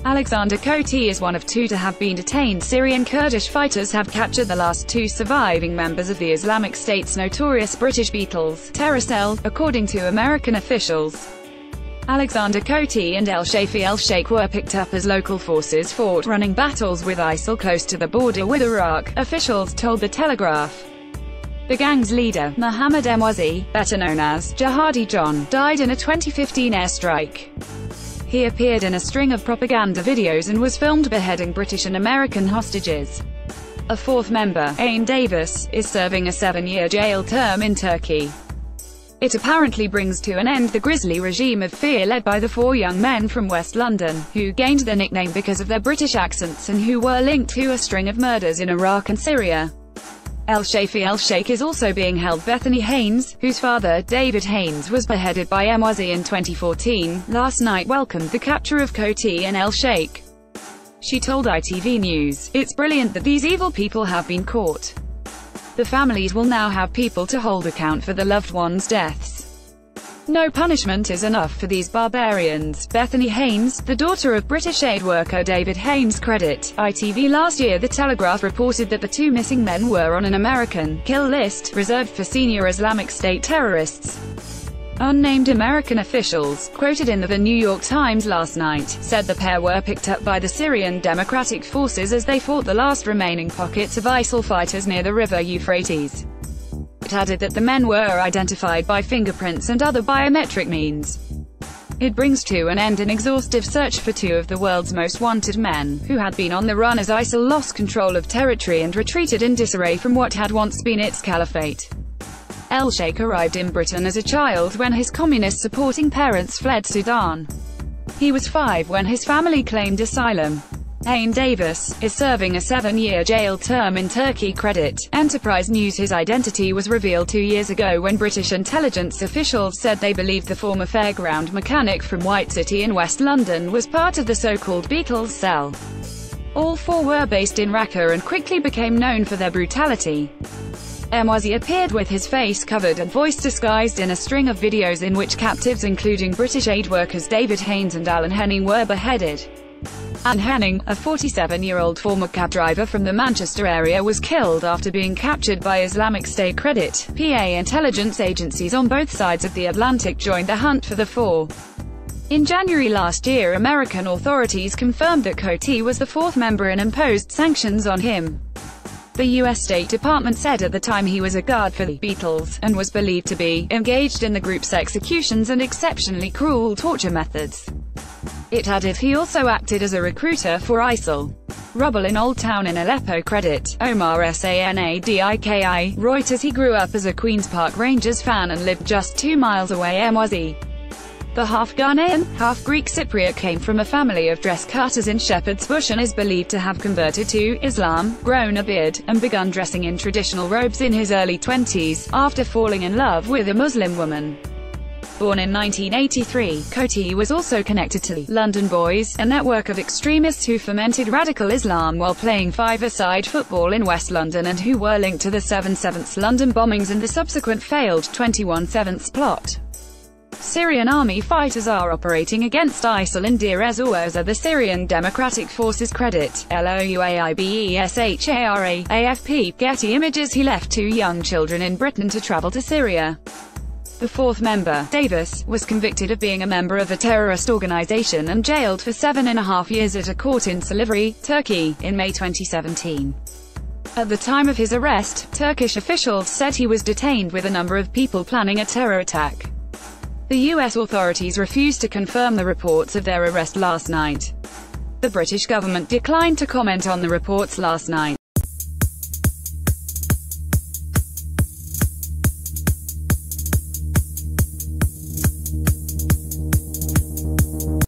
Alexander Coty is one of two to have been detained. Syrian Kurdish fighters have captured the last two surviving members of the Islamic State's notorious British Beatles terror cell, according to American officials. Alexander Coty and El-Shafi el-Sheikh were picked up as local forces fought running battles with ISIL close to the border with Iraq, officials told The Telegraph. The gang's leader, Mohammed Emwazi, better known as Jihadi John, died in a 2015 airstrike. He appeared in a string of propaganda videos and was filmed beheading British and American hostages. A fourth member, Ain Davis, is serving a 7-year jail term in Turkey. It apparently brings to an end the grisly regime of fear led by the four young men from West London, who gained their nickname because of their British accents and who were linked to a string of murders in Iraq and Syria. El-Shafi el-Sheikh is also being held. Bethany Haynes, whose father, David Haynes, was beheaded by Emwazi in 2014, last night welcomed the capture of Coty and el-Sheikh. She told ITV News, "It's brilliant that these evil people have been caught. The families will now have people to hold account for the loved ones' deaths. No punishment is enough for these barbarians." Bethany Haynes, the daughter of British aid worker David Haynes, credit ITV. Last year The Telegraph reported that the two missing men were on an American kill list, reserved for senior Islamic State terrorists. Unnamed American officials, quoted in The New York Times last night, said the pair were picked up by the Syrian Democratic Forces as they fought the last remaining pockets of ISIL fighters near the river Euphrates. It added that the men were identified by fingerprints and other biometric means. It brings to an end an exhaustive search for two of the world's most wanted men, who had been on the run as ISIL lost control of territory and retreated in disarray from what had once been its caliphate. El-Sheikh arrived in Britain as a child when his communist-supporting parents fled Sudan. He was 5 when his family claimed asylum. Ain Davis is serving a 7-year jail term in Turkey. Credit Enterprise News. His identity was revealed 2 years ago when British intelligence officials said they believed the former fairground mechanic from White City in West London was part of the so-called Beatles cell. All four were based in Raqqa and quickly became known for their brutality. Emwazi appeared with his face covered and voice disguised in a string of videos in which captives including British aid workers David Haynes and Alan Henning were beheaded. Alan Henning, a 47-year-old former cab driver from the Manchester area, was killed after being captured by Islamic State. Credit PA intelligence agencies on both sides of the Atlantic joined the hunt for the four. In January last year, American authorities confirmed that Coty was the fourth member and imposed sanctions on him. The U.S. State Department said at the time he was a guard for the Beatles, and was believed to be engaged in the group's executions and exceptionally cruel torture methods. It added he also acted as a recruiter for ISIL. Rubble in Old Town in Aleppo. Credit Omar Sanadiki. Reuters. He grew up as a Queen's Park Rangers fan and lived just 2 miles away. Emwazi, the half-Ghanaian, half-Greek Cypriot, came from a family of dress cutters in Shepherd's Bush and is believed to have converted to Islam, grown a beard, and begun dressing in traditional robes in his early 20s, after falling in love with a Muslim woman. Born in 1983, Coty was also connected to the London Boys, a network of extremists who fomented radical Islam while playing five-a-side football in West London and who were linked to the 7/7 London bombings and the subsequent failed 21/7 plot. Syrian army fighters are operating against ISIL in Deir ez-Zor. The Syrian Democratic Forces. Credit LOUAIBESHARA. AFP. Getty Images. He left 2 young children in Britain to travel to Syria. The fourth member, Davis, was convicted of being a member of a terrorist organization and jailed for 7.5 years at a court in Silivri, Turkey, in May 2017. At the time of his arrest, Turkish officials said he was detained with a number of people planning a terror attack. The U.S. authorities refused to confirm the reports of their arrest last night. The British government declined to comment on the reports last night.